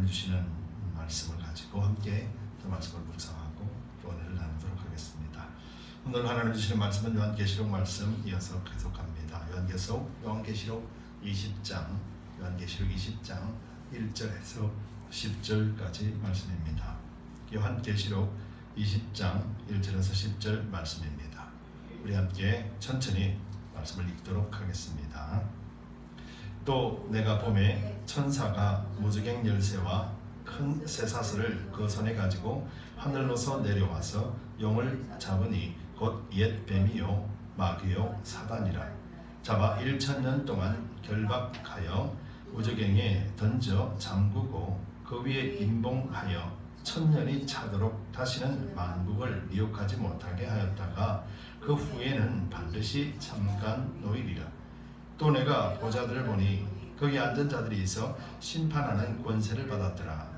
주시는 말씀을 가지고 함께 그 말씀을 묵상하고 또 은혜를 나누도록 하겠습니다. 오늘 하나님 주시는 말씀은 요한계시록 말씀 이어서 계속합니다. 요한계시록 20장 1절에서 10절까지 말씀입니다. 요한계시록 20장 1절에서 10절 말씀입니다. 우리 함께 천천히 말씀을 읽도록 하겠습니다. 또 내가 보매 천사가 무저갱 열쇠와 큰 쇠사슬을 그 손에 가지고 하늘로서 내려와서 용을 잡으니 곧 옛 뱀이요 마귀요 사단이라 잡아 1000년 동안 결박하여 무저갱에 던져 잠그고 그 위에 임봉하여 1000년이 차도록 다시는 만국을 미혹하지 못하게 하였다가 그 후에는 반드시 잠깐 놓이리라. 또 내가 보좌들을 보니 거기 앉은 자들이 있어 심판하는 권세를 받았더라.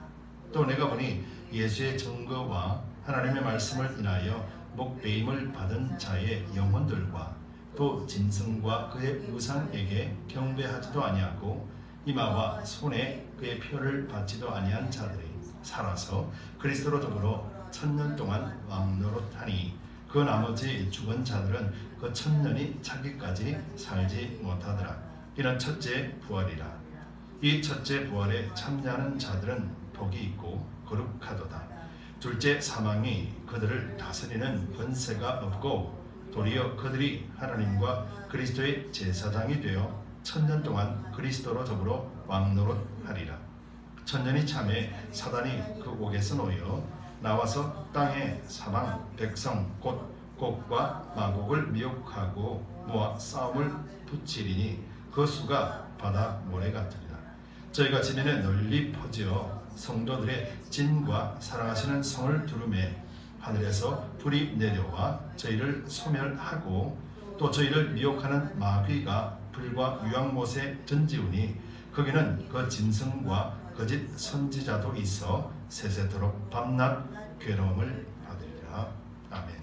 또 내가 보니 예수의 증거와 하나님의 말씀을 인하여 목배임을 받은 자의 영혼들과 또 짐승과 그의 우상에게 경배하지도 아니하고 이마와 손에 그의 표를 받지도 아니한 자들이 살아서 그리스도로 더불어 1000년 동안 왕노릇하니 그 나머지 죽은 자들은 그 1000년이 차기까지 살지 못하더라. 이는 첫째 부활이라. 이 첫째 부활에 참여하는 자들은 복이 있고 거룩하도다. 둘째 사망이 그들을 다스리는 권세가 없고 도리어 그들이 하나님과 그리스도의 제사장이 되어 1000년 동안 그리스도로 더불어 왕노릇하리라. 1000년이 참에 사단이 그 옥에서 놓여 나와서 땅에 사방 백성 곧 곡과 마곡을 미혹하고 모아 싸움을 붙이리니 그 수가 바다 모래 같으리라. 저희가 지면에 널리 퍼지어 성도들의 진과 사랑하시는 성을 두루매 하늘에서 불이 내려와 저희를 소멸하고 또 저희를 미혹하는 마귀가 불과 유황못에 던지우니 거기는 그 짐승과 거짓 선지자도 있어 세세토록 밤낮 괴로움을 받으리라. 아멘.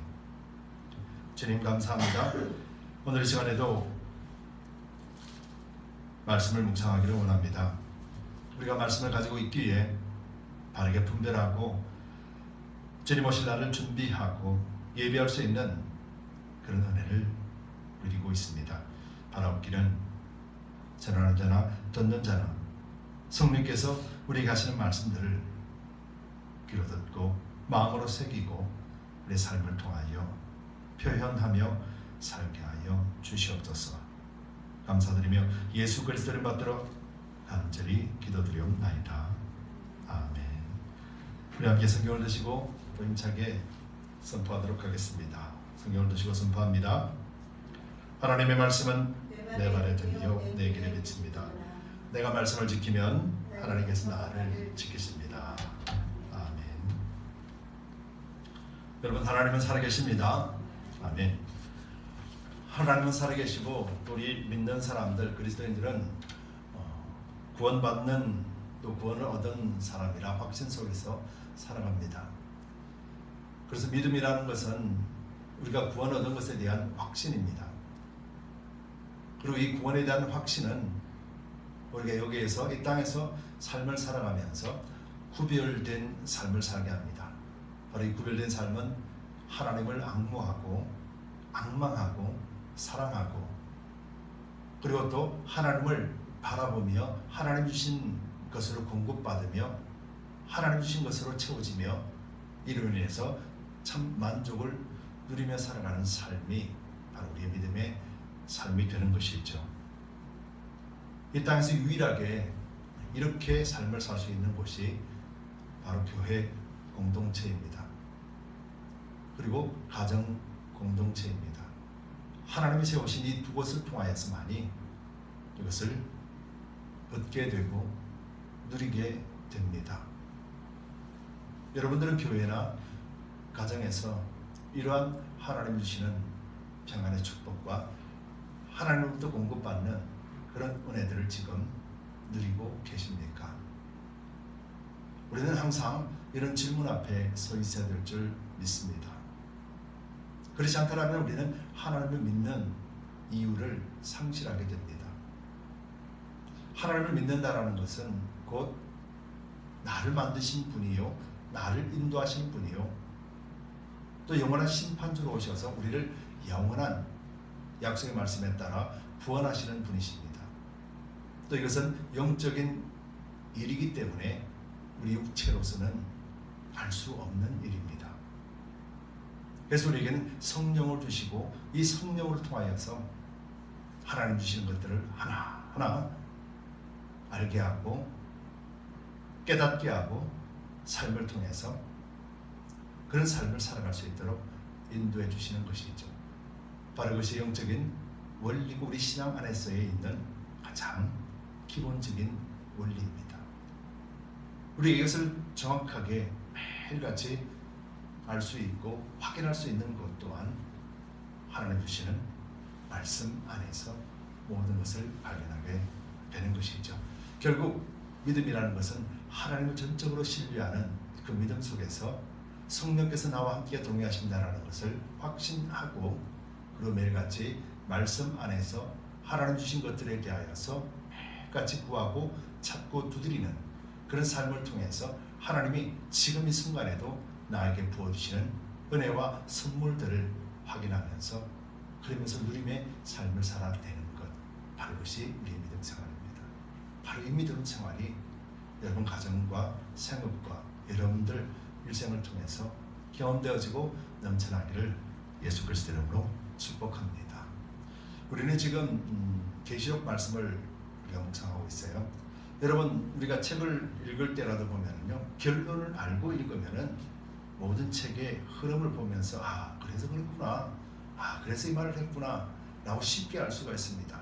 주님 감사합니다. 오늘 이 시간에도 말씀을 묵상하기를 원합니다. 우리가 말씀을 가지고 있기에 바르게 분별하고 주님 오실 날을 준비하고 예비할 수 있는 그런 은혜를 누리고 있습니다. 바라옵기는 전하는 자나 듣는 자나 성령께서 우리에게 하시는 말씀들을 귀로 듣고 마음으로 새기고 우리 삶을 통하여 표현하며 살게 하여 주시옵소서. 감사드리며 예수 그리스도를 받들어 간절히 기도드리옵나이다. 아멘. 우리 함께 성경을 드시고 또 힘차게 선포하도록 하겠습니다. 성경을 드시고 선포합니다. 하나님의 말씀은 내 발에 등이요 내 길에 비칩니다. 내가 말씀을 지키면 하나님께서 나를 지키십니다. 아멘. 여러분, 하나님은 살아계십니다. 아멘. 하나님은 살아계시고 우리 믿는 사람들 그리스도인들은 구원받는 또 구원을 얻은 사람이라 확신 속에서 살아갑니다. 그래서 믿음이라는 것은 우리가 구원 얻은 것에 대한 확신입니다. 그리고 이 구원에 대한 확신은 우리가 여기에서 이 땅에서 삶을 살아가면서 구별된 삶을 살게 합니다. 바로 이 구별된 삶은 하나님을 앙모하고 앙망하고 사랑하고 그리고 또 하나님을 바라보며 하나님 주신 것으로 공급받으며 하나님 주신 것으로 채워지며 이로 인해서 참 만족을 누리며 살아가는 삶이 바로 우리의 믿음의 삶이 되는 것이죠. 이 땅에서 유일하게 이렇게 삶을 살 수 있는 곳이 바로 교회 공동체입니다. 그리고 가정 공동체입니다. 하나님이 세우신 이 두 곳을 통하여서만이 이것을 얻게 되고 누리게 됩니다. 여러분들은 교회나 가정에서 이러한 하나님 주시는 평안의 축복과 하나님으로부터 공급받는 그런 은혜들을 지금 누리고 계십니까? 우리는 항상 이런 질문 앞에 서 있어야 될 줄 믿습니다. 그렇지 않다면 우리는 하나님을 믿는 이유를 상실하게 됩니다. 하나님을 믿는다라는 것은 곧 나를 만드신 분이요, 나를 인도하신 분이요, 또 영원한 심판주로 오셔서 우리를 영원한 약속의 말씀에 따라 구원하시는 분이십니다. 또 이것은 영적인 일이기 때문에 우리 육체로서는 알 수 없는 일입니다. 그래서 우리에게는 성령을 주시고 이 성령을 통하여서 하나님 주시는 것들을 하나하나 알게 하고 깨닫게 하고 삶을 통해서 그런 삶을 살아갈 수 있도록 인도해 주시는 것이죠. 바로 그것이 영적인 원리고 우리 신앙 안에서에 있는 가장 기본적인 원리입니다. 우리 이것을 정확하게 매일같이 알 수 있고 확인할 수 있는 것 또한 하나님 주시는 말씀 안에서 모든 것을 발견하게 되는 것이죠. 결국 믿음이라는 것은 하나님을 전적으로 신뢰하는 그 믿음 속에서 성령께서 나와 함께 동행하신다는 것을 확신하고 그리고 매일같이 말씀 안에서 하나님 주신 것들에 대하여서 매일같이 구하고 찾고 두드리는 그런 삶을 통해서 하나님이 지금 이 순간에도 나에게 부어주시는 은혜와 선물들을 확인하면서 그러면서 누림의 삶을 살아내는 것, 바로 그것이 우리의 믿음 생활입니다. 바로 이 믿음 생활이 여러분 가정과 생업과 여러분들 일생을 통해서 경험되어지고 넘쳐나기를 예수 그리스도 이름으로 축복합니다. 우리는 지금 계시록 말씀을 우리가 묵상하고 있어요. 여러분 우리가 책을 읽을 때라도 보면은요, 결론을 알고 읽으면은 모든 책의 흐름을 보면서 그래서 그렇구나, 그래서 이 말을 했구나 라고 쉽게 알 수가 있습니다.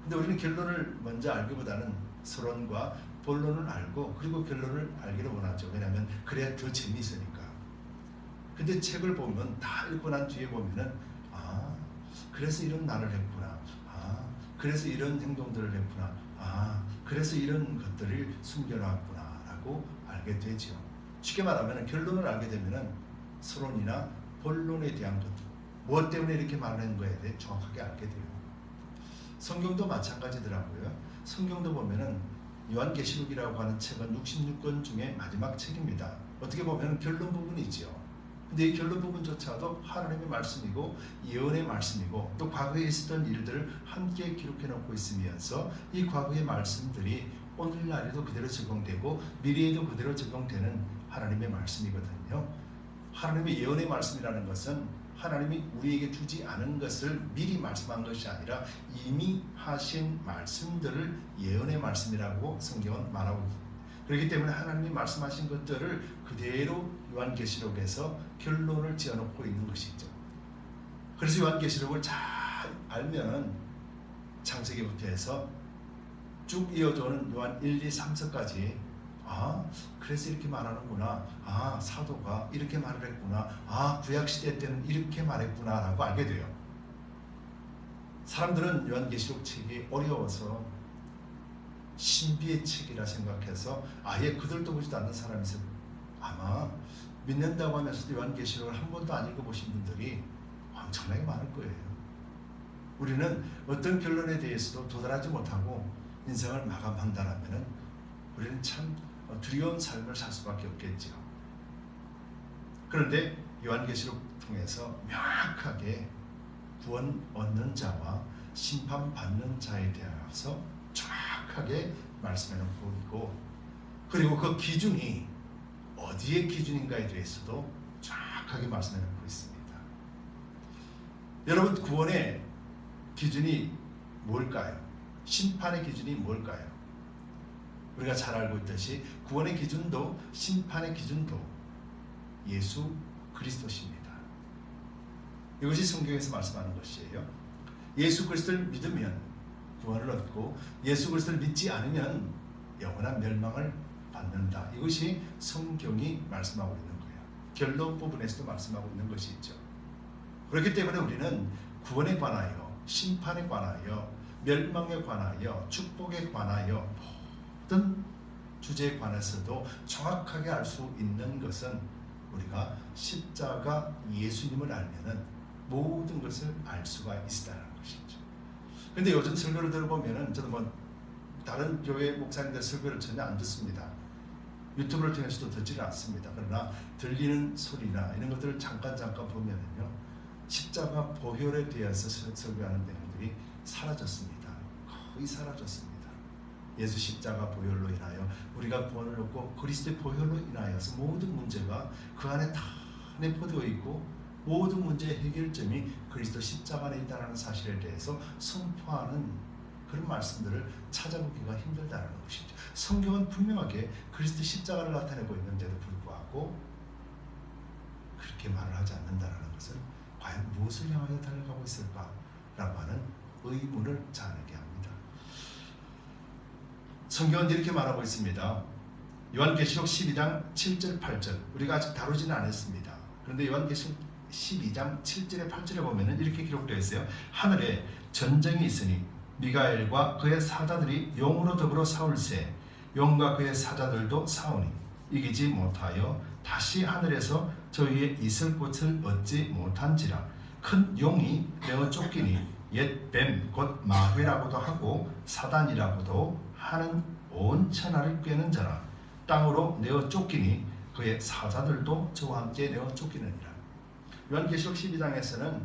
근데 우리는 결론을 먼저 알기보다는 서론과 본론을 알고 그리고 결론을 알기를 원하죠. 왜냐하면 그래야 더 재미있으니까. 근데 책을 보면 다 읽고 난 뒤에 보면은 그래서 이런 말을 했구나, 그래서 이런 행동들을 했구나, 그래서 이런 것들을 숨겨놨구나 라고 알게 되죠. 쉽게 말하면 결론을 알게 되면은 서론이나 본론에 대한 것, 무엇 때문에 이렇게 말하는 거에 대해 정확하게 알게 돼요. 성경도 마찬가지더라고요. 성경도 보면은 요한계시록이라고 하는 책은 66권 중에 마지막 책입니다. 어떻게 보면 결론 부분이지요. 근데 이 결론 부분조차도 하나님의 말씀이고 예언의 말씀이고 또 과거에 있었던 일들을 함께 기록해 놓고 있으면서 이 과거의 말씀들이 오늘날에도 그대로 적용되고 미래에도 그대로 적용되는 하나님의 말씀이거든요. 하나님의 예언의 말씀이라는 것은 하나님이 우리에게 주지 않은 것을 미리 말씀한 것이 아니라 이미 하신 말씀들을 예언의 말씀이라고 성경은 말하고 있습니다. 그렇기 때문에 하나님이 말씀하신 것들을 그대로 요한계시록에서 결론을 지어놓고 있는 것이죠. 그래서 요한계시록을 잘 알면 창세기부터 해서 쭉 이어져오는 요한 1, 2, 3서까지 그래서 이렇게 말하는구나, 사도가 이렇게 말을 했구나, 구약시대 때는 이렇게 말했구나 라고 알게 돼요. 사람들은 요한계시록 책이 어려워서 신비의 책이라 생각해서 아예 그들도 보지도 않는 사람이 있어요. 아마 믿는다고 하면서도 요한계시록을 한 번도 안 읽어보신 분들이 엄청나게 많을 거예요. 우리는 어떤 결론에 대해서도 도달하지 못하고 인생을 마감한다면 우리는 참 두려운 삶을 살 수밖에 없겠죠. 그런데 요한계시록 통해서 명확하게 구원 얻는 자와 심판받는 자에 대해서 정확하게 말씀해 놓고 있고, 그리고 그 기준이 어디의 기준인가에 대해서도 정확하게 말씀해 놓고 있습니다. 여러분, 구원의 기준이 뭘까요? 심판의 기준이 뭘까요? 우리가 잘 알고 있듯이 구원의 기준도 심판의 기준도 예수 그리스도십니다. 이것이 성경에서 말씀하는 것이에요. 예수 그리스도를 믿으면 구원을 얻고 예수 그리스도를 믿지 않으면 영원한 멸망을 받는다. 이것이 성경이 말씀하고 있는 거예요. 결론 부분에서도 말씀하고 있는 것이 있죠. 그렇기 때문에 우리는 구원에 관하여, 심판에 관하여, 멸망에 관하여, 축복에 관하여 모든 주제에 관해서도 정확하게 알 수 있는 것은 우리가 십자가 예수님을 알면은 모든 것을 알 수가 있다는 것이죠. 근데 요즘 설교를 들어보면은 저는 다른 교회 목사님들 설교를 전혀 안 듣습니다. 유튜브를 통해서도 듣지는 않습니다. 그러나 들리는 소리나 이런 것들을 잠깐 보면은요, 십자가 보혈에 대해서 설교하는 내용들이 사라졌습니다. 거의 사라졌습니다. 예수 십자가 보혈로 인하여 우리가 구원을 얻고 그리스도의 보혈로 인하여서 모든 문제가 그 안에 다 내포되어 있고 모든 문제의 해결점이 그리스도 십자가 안에 있다는 사실에 대해서 선포하는 그런 말씀들을 찾아보기가 힘들다는 것이죠. 성경은 분명하게 그리스도 십자가를 나타내고 있는데도 불구하고 그렇게 말을 하지 않는다는 것은 과연 무엇을 향하여 달려가고 있을까라고 하는 의문을 자아내게 합니다. 성경은 이렇게 말하고 있습니다. 요한계시록 12장 7절 8절 우리가 아직 다루지는 않았습니다. 그런데 요한계시록 12장 7절에 8절에 보면 이렇게 기록되어 있어요. 하늘에 전쟁이 있으니 미가엘과 그의 사자들이 용으로 더불어 싸울세 용과 그의 사자들도 싸우니 이기지 못하여 다시 하늘에서 저 위에 있을 곳을 얻지 못한지라. 큰 용이 내어 쫓기니 옛 뱀 곧 마귀라고도 하고 사단이라고도 하는 온 천하를 꿰는 자라. 땅으로 내어 쫓기니 그의 사자들도 저와 함께 내어 쫓기느니라. 요한계시록 12장에서는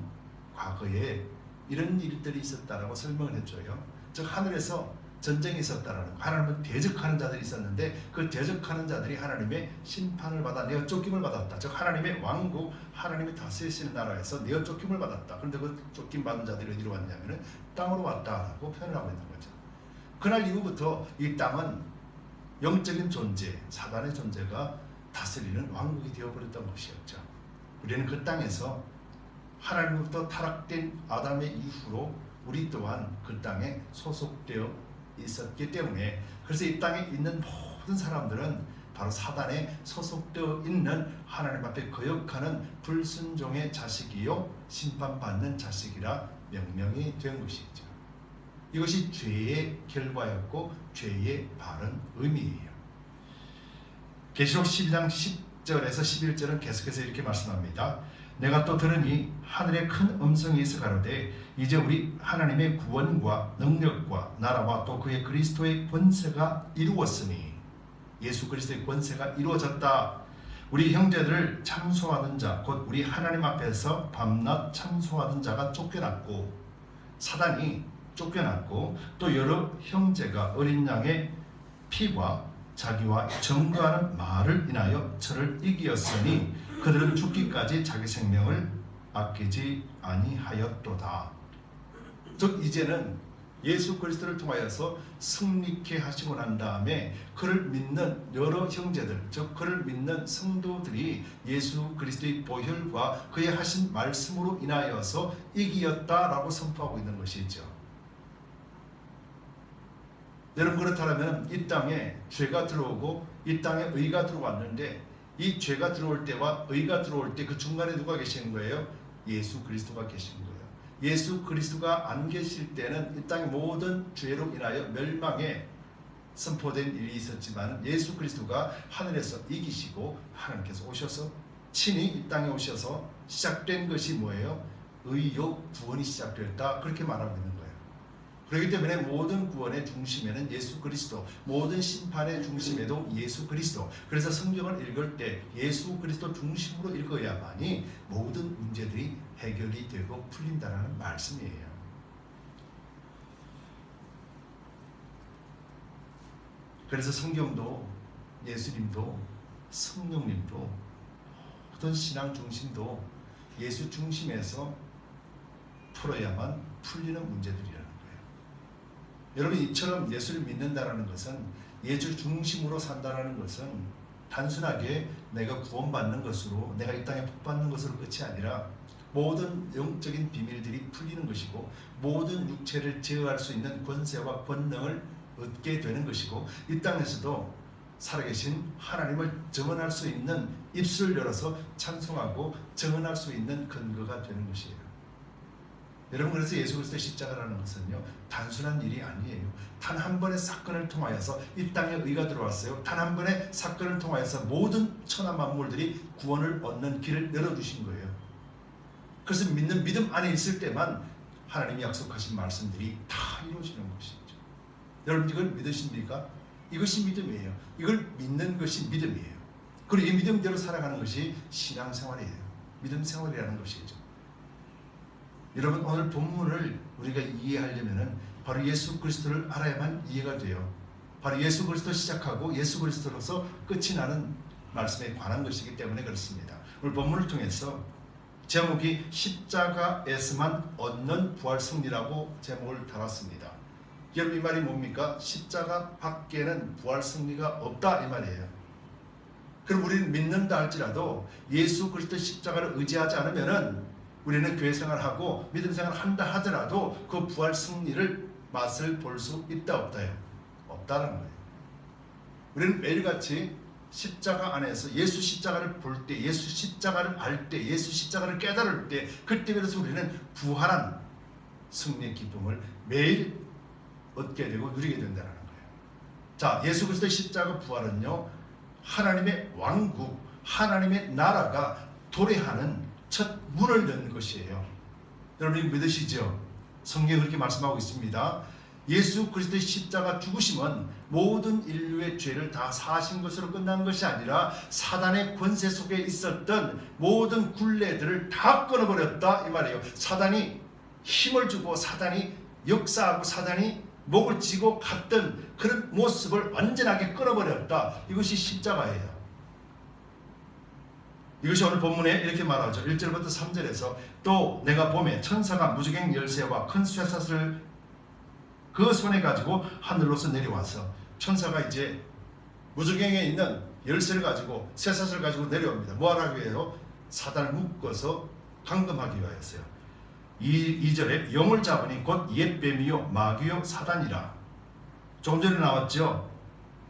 과거에 이런 일들이 있었다라고 설명을 해줘요. 즉 하늘에서 전쟁이 있었다라는 거. 하나님은 대적하는 자들이 있었는데 그 대적하는 자들이 하나님의 심판을 받아 내어 쫓김을 받았다. 즉 하나님의 왕국, 하나님이 다스리시는 나라에서 내어 쫓김을 받았다. 그런데 그 쫓김 받은 자들이 어디로 왔냐면은 땅으로 왔다라고 표현을 하고 있는 거죠. 그날 이후부터 이 땅은 영적인 존재, 사단의 존재가 다스리는 왕국이 되어버렸던 것이었죠. 우리는 그 땅에서 하나님으로부터 타락된 아담의 이후로 우리 또한 그 땅에 소속되어 있었기 때문에 그래서 이 땅에 있는 모든 사람들은 바로 사단에 소속되어 있는 하나님 앞에 거역하는 불순종의 자식이요 심판받는 자식이라 명명이 된 것이죠. 이것이 죄의 결과였고 죄의 바른 의미예요. 계시록 12장 10절에서 11절은 계속해서 이렇게 말씀합니다. 내가 또 들으니 하늘에 큰 음성이 있어 가로되 이제 우리 하나님의 구원과 능력과 나라와 또 그의 그리스도의 권세가 이루었으니 예수 그리스도의 권세가 이루어졌다. 우리 형제들을 참소하던 자 곧 우리 하나님 앞에서 밤낮 참소하던 자가 쫓겨났고 사단이 쫓겨났고 또 여러 형제가 어린 양의 피와 자기와 증거하는 말을 인하여 저를 이기었으니 그들은 죽기까지 자기 생명을 아끼지 아니하였도다. 즉 이제는 예수 그리스도를 통하여서 승리케 하시고 난 다음에 그를 믿는 여러 형제들, 즉 그를 믿는 성도들이 예수 그리스도의 보혈과 그의 하신 말씀으로 인하여서 이기었다라고 선포하고 있는 것이죠. 여러분 그렇다면 이 땅에 죄가 들어오고 이 땅에 의가 들어왔는데 이 죄가 들어올 때와 의가 들어올 때 그 중간에 누가 계시는 거예요? 예수 그리스도가 계신 거예요. 예수 그리스도가 안 계실 때는 이 땅의 모든 죄로 인하여 멸망에 선포된 일이 있었지만 예수 그리스도가 하늘에서 이기시고 하나님께서 오셔서 친히 이 땅에 오셔서 시작된 것이 뭐예요? 의요 구원이 시작되었다. 그렇게 말하고 있는 거예요. 그렇기 때문에 모든 구원의 중심에는 예수 그리스도, 모든 심판의 중심에도 예수 그리스도. 그래서 성경을 읽을 때 예수 그리스도 중심으로 읽어야만이 모든 문제들이 해결이 되고 풀린다는 말씀이에요. 그래서 성경도 예수님도 성령님도 모든 신앙 중심도 예수 중심에서 풀어야만 풀리는 문제들이라는 거예요. 여러분 이처럼 예수를 믿는다는 것은 예수 중심으로 산다는 것은 단순하게 내가 구원받는 것으로 내가 이 땅에 복받는 것으로 끝이 아니라 모든 영적인 비밀들이 풀리는 것이고 모든 육체를 제어할 수 있는 권세와 권능을 얻게 되는 것이고 이 땅에서도 살아계신 하나님을 증언할 수 있는 입술을 열어서 찬송하고 증언할 수 있는 근거가 되는 것이에요. 여러분 그래서 예수 그리스도의 십자가라는 것은요 단순한 일이 아니에요. 단 한 번의 사건을 통하여서 이 땅에 의가 들어왔어요. 단 한 번의 사건을 통하여서 모든 천하 만물들이 구원을 얻는 길을 열어주신 거예요. 그래서 믿는 믿음 안에 있을 때만 하나님이 약속하신 말씀들이 다 이루어지는 것이죠. 여러분 이걸 믿으십니까? 이것이 믿음이에요. 이걸 믿는 것이 믿음이에요. 그리고 이 믿음대로 살아가는 것이 신앙생활이에요. 믿음 생활이라는 것이죠. 여러분, 오늘 본문을 우리가 이해하려면 바로 예수 그리스도를 알아야만 이해가 돼요. 바로 예수 그리스도 시작하고 예수 그리스도로서 끝이 나는 말씀에 관한 것이기 때문에 그렇습니다. 오늘 본문을 통해서 제목이 십자가에서만 얻는 부활 승리라고 제목을 달았습니다. 여러분, 이 말이 뭡니까? 십자가 밖에는 부활 승리가 없다, 이 말이에요. 그럼 우리는 믿는다 할지라도 예수 그리스도 십자가를 의지하지 않으면은 우리는 교회 생활하고 믿음 생활을 한다 하더라도 그 부활 승리를 맛을 볼 수 있다 없다요? 없다는 거예요. 우리는 매일같이 십자가 안에서 예수 십자가를 볼 때, 예수 십자가를 알 때, 예수 십자가를 깨달을 때, 그때 비로소 우리는 부활한 승리의 기쁨을 매일 얻게 되고 누리게 된다는 거예요. 자, 예수 그리스도의 십자가 부활은요, 하나님의 왕국, 하나님의 나라가 도래하는 첫 문을 여는 것이에요. 여러분 믿으시죠? 성경이 그렇게 말씀하고 있습니다. 예수 그리스도의 십자가 죽으심은 모든 인류의 죄를 다 사하신 것으로 끝난 것이 아니라 사단의 권세 속에 있었던 모든 굴레들을 다 끊어버렸다, 이 말이에요. 사단이 힘을 주고 사단이 역사하고 사단이 목을 쥐고 갔던 그런 모습을 완전하게 끊어버렸다. 이것이 십자가예요. 이것이 오늘 본문에 이렇게 말하죠. 1절부터 3절에서 또 내가 보매 천사가 무저갱 열쇠와 큰 쇠사슬을 그 손에 가지고 하늘로서 내려와서, 천사가 이제 무저갱에 있는 열쇠를 가지고 쇠사슬을 가지고 내려옵니다. 뭐하라고 해요? 사단을 묶어서 감금하기 위하였어요. 2절에 영을 잡으니 곧 옛뱀이요 마귀요 사단이라. 조금 전에 나왔죠.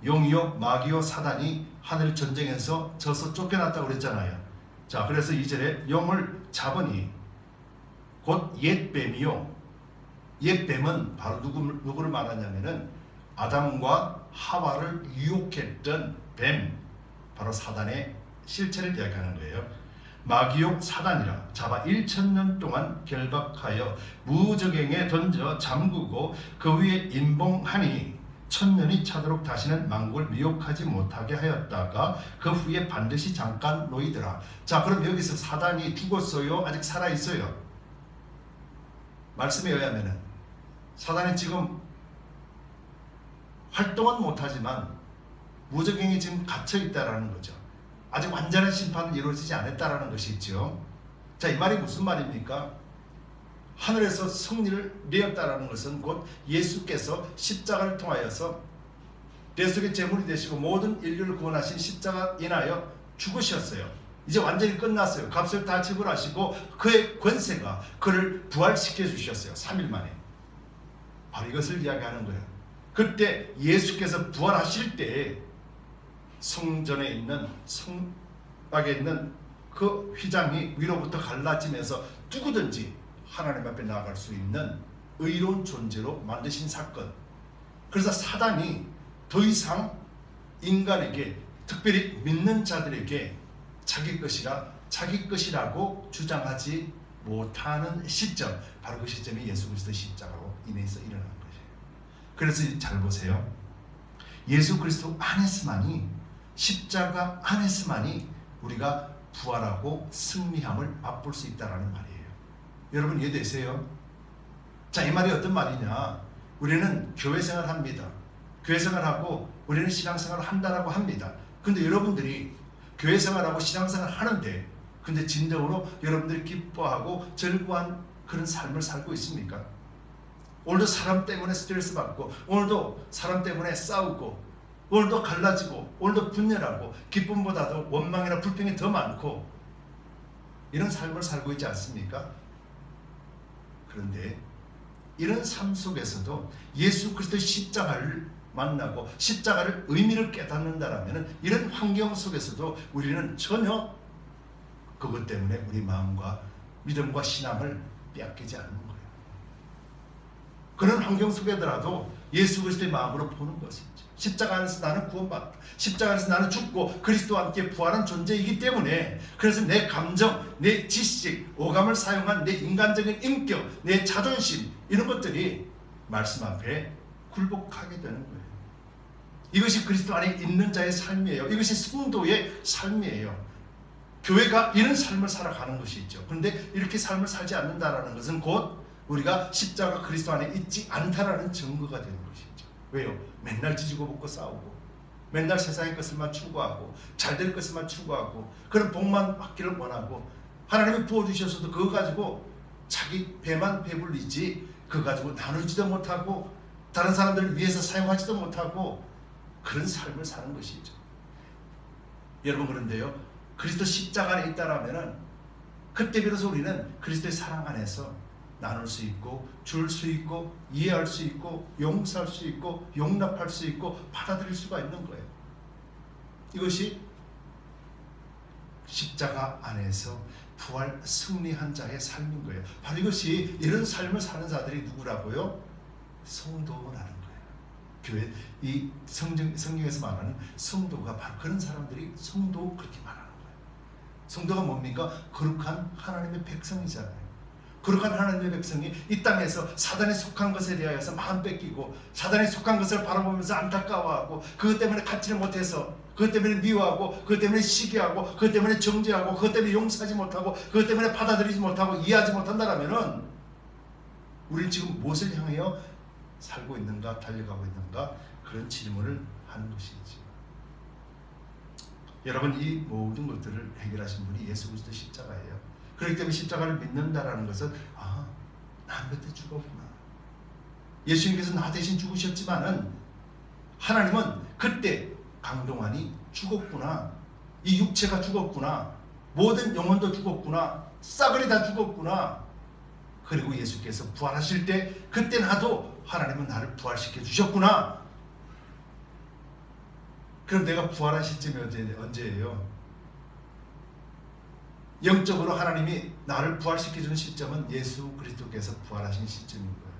영이요 마귀요 사단이 하늘 전쟁에서 져서 쫓겨났다고 그랬잖아요. 자, 그래서 2절에 영을 잡으니 곧 옛뱀이요. 옛뱀은 바로 누구를 말하냐면은 아담과 하와를 유혹했던 뱀, 바로 사단의 실체를 이야기하는 거예요. 마귀요 사단이라 잡아 1000년 동안 결박하여 무저갱에 던져 잠그고 그 위에 인봉하니 1000년이 차도록 다시는 만국을 미혹하지 못하게 하였다가 그 후에 반드시 잠깐 놓이더라. 자, 그럼 여기서 사단이 죽었어요? 아직 살아있어요? 말씀에 의하면은 사단이 지금 활동은 못하지만 무저갱이 지금 갇혀있다라는 거죠. 아직 완전한 심판은 이루어지지 않았다라는 것이 있죠. 자, 이 말이 무슨 말입니까? 하늘에서 승리를 내었다라는 것은 곧 예수께서 십자가를 통하여서 대속의 제물이 되시고 모든 인류를 구원하신 십자가 인하여 죽으셨어요. 이제 완전히 끝났어요. 값을 다 지불하시고 그의 권세가 그를 부활시켜 주셨어요. 3일 만에. 바로 이것을 이야기하는 거예요. 그때 예수께서 부활하실 때 성전에 있는 성막에 있는 그 휘장이 위로부터 갈라지면서 누구든지 하나님 앞에 나아갈 수 있는 의로운 존재로 만드신 사건. 그래서 사단이 더 이상 인간에게, 특별히 믿는 자들에게 자기 것이라고 주장하지 못하는 시점, 바로 그 시점이 예수 그리스도의 십자가로 인해서 일어난 거예요. 그래서 잘 보세요. 예수 그리스도 안에서만이, 십자가 안에서만이 우리가 부활하고 승리함을 맛볼 수 있다는 말이에요. 여러분 이해되세요? 자, 이 말이 어떤 말이냐? 우리는 교회 생활합니다. 교회 생활하고 우리는 신앙생활을 한다라고 합니다. 근데 여러분들이 교회 생활하고 신앙생활을 하는데, 근데 진정으로 여러분들이 기뻐하고 즐거워한 그런 삶을 살고 있습니까? 오늘도 사람 때문에 스트레스 받고, 오늘도 사람 때문에 싸우고, 오늘도 갈라지고, 오늘도 분열하고, 기쁨보다도 원망이나 불평이 더 많고, 이런 삶을 살고 있지 않습니까? 그런데 이런 삶 속에서도 예수 그리스도의 십자가를 만나고 십자가를 의미를 깨닫는다라면, 이런 환경 속에서도 우리는 전혀 그것 때문에 우리 마음과 믿음과 신앙을 빼앗기지 않는 거예요. 그런 환경 속에더라도 예수 그리스도의 마음으로 보는 것이죠. 십자가 안에서 나는 구원받다. 십자가 안에서 나는 죽고 그리스도와 함께 부활한 존재이기 때문에, 그래서 내 감정, 내 지식, 오감을 사용한 내 인간적인 인격, 내 자존심, 이런 것들이 말씀 앞에 굴복하게 되는 거예요. 이것이 그리스도 안에 있는 자의 삶이에요. 이것이 성도의 삶이에요. 교회가 이런 삶을 살아가는 것이죠. 그런데 이렇게 삶을 살지 않는다는 것은 곧 우리가 십자가 그리스도 안에 있지 않다라는 증거가 되는 것이죠. 왜요? 맨날 지지고 볶고 싸우고 맨날 세상의 것을만 추구하고 잘될 것을만 추구하고 그런 복만 받기를 원하고 하나님이 부어주셔서도 그거 가지고 자기 배만 배불리지 그거 가지고 나누지도 못하고 다른 사람들을 위해서 사용하지도 못하고 그런 삶을 사는 것이죠. 여러분, 그런데요, 그리스도 십자가 안에 있다라면은 그때 비로소 우리는 그리스도의 사랑 안에서 나눌 수 있고 줄 수 있고 이해할 수 있고 용서할 수 있고 용납할 수 있고 받아들일 수가 있는 거예요. 이것이 십자가 안에서 부활 승리한 자의 삶인 거예요. 바로 이것이 이런 삶을 사는 자들이 누구라고요? 성도라는 거예요. 교회 이 성경에서 말하는 성도가 바로 그런 사람들이 성도 그렇게 말하는 거예요. 성도가 뭡니까? 거룩한 하나님의 백성이잖아요. 거룩한 하나님의 백성이 이 땅에서 사단에 속한 것에 대하여서 마음 뺏기고 사단에 속한 것을 바라보면서 안타까워하고 그것 때문에 갖지를 못해서 그것 때문에 미워하고 그것 때문에 시기하고 그것 때문에 정죄하고 그것 때문에 용서하지 못하고 그것 때문에 받아들이지 못하고 이해하지 못한다라면은 우리는 지금 무엇을 향하여 살고 있는가, 달려가고 있는가, 그런 질문을 하는 것이지. 여러분, 이 모든 것들을 해결하신 분이 예수 그리스도 십자가예요. 그렇기 때문에 십자가를 믿는다라는 것은 나 그때 죽었구나. 예수님께서 나 대신 죽으셨지만은 하나님은 그때 강동원이 죽었구나. 이 육체가 죽었구나. 모든 영혼도 죽었구나. 싸그리 다 죽었구나. 그리고 예수께서 부활하실 때 그때 나도 하나님은 나를 부활시켜 주셨구나. 그럼 내가 부활한 시점이 언제예요? 영적으로 하나님이 나를 부활시켜주는 시점은 예수 그리스도께서 부활하신 시점인 거예요.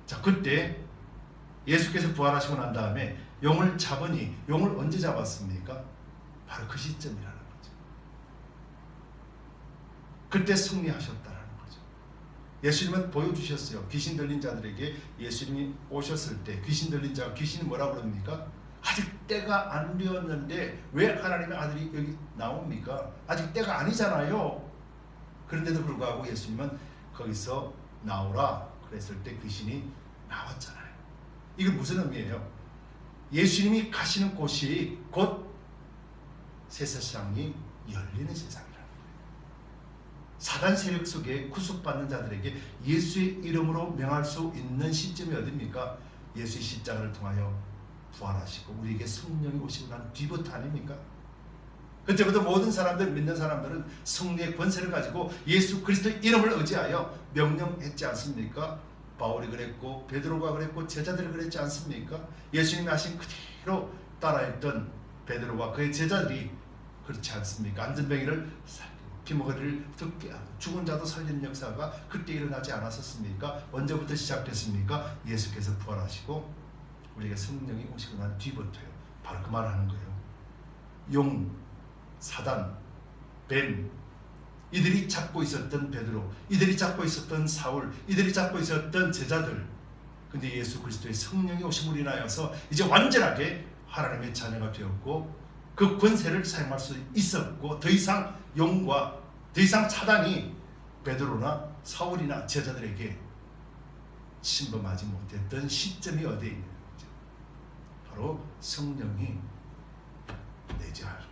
자, 그때 예수께서 부활하시고 난 다음에 용을 잡으니 용을 언제 잡았습니까? 바로 그 시점이라는 거죠. 그때 승리하셨다라는 거죠. 예수님은 보여주셨어요. 귀신 들린 자들에게 예수님이 오셨을 때 귀신 들린 자가 귀신이 뭐라고 그럽니까? 아직 때가 안 되었는데 왜 하나님의 아들이 여기 나옵니까? 아직 때가 아니잖아요. 그런데도 불구하고 예수님은 거기서 나오라 그랬을 때 귀신이 나왔잖아요. 이게 무슨 의미예요? 예수님이 가시는 곳이 곧 새 세상이 열리는 세상이라는 거예요. 사단 세력 속에 구속받는 자들에게 예수의 이름으로 명할 수 있는 시점이 어디입니까? 예수의 십자가를 통하여 부활하시고 우리에게 성령이 오시고 난 뒤부터 아닙니까? 그때부터 모든 사람들, 믿는 사람들은 성령의 권세를 가지고 예수 그리스도의 이름을 의지하여 명령했지 않습니까? 바울이 그랬고 베드로가 그랬고 제자들이 그랬지 않습니까? 예수님이 하신 그대로 따라했던 베드로와 그의 제자들이 그렇지 않습니까? 안전뱅이를 살리고 피먹이를 듣게 하고 죽은 자도 살리는 역사가 그때 일어나지 않았었습니까? 언제부터 시작됐습니까? 예수께서 부활하시고 우리에게 성령이 오시고 난 뒤부터요. 바로 그 말을 하는 거예요. 용, 사단, 뱀, 이들이 잡고 있었던 베드로, 이들이 잡고 있었던 사울, 이들이 잡고 있었던 제자들. 근데 예수 그리스도의 성령이 오심으로 인하여서 이제 완전하게 하나님의 자녀가 되었고 그 권세를 사용할 수 있었고 더 이상 용과 더 이상 사단이 베드로나 사울이나 제자들에게 침범하지 못했던 시점이 어디에 있는 거죠? 바로 성령이 내재하고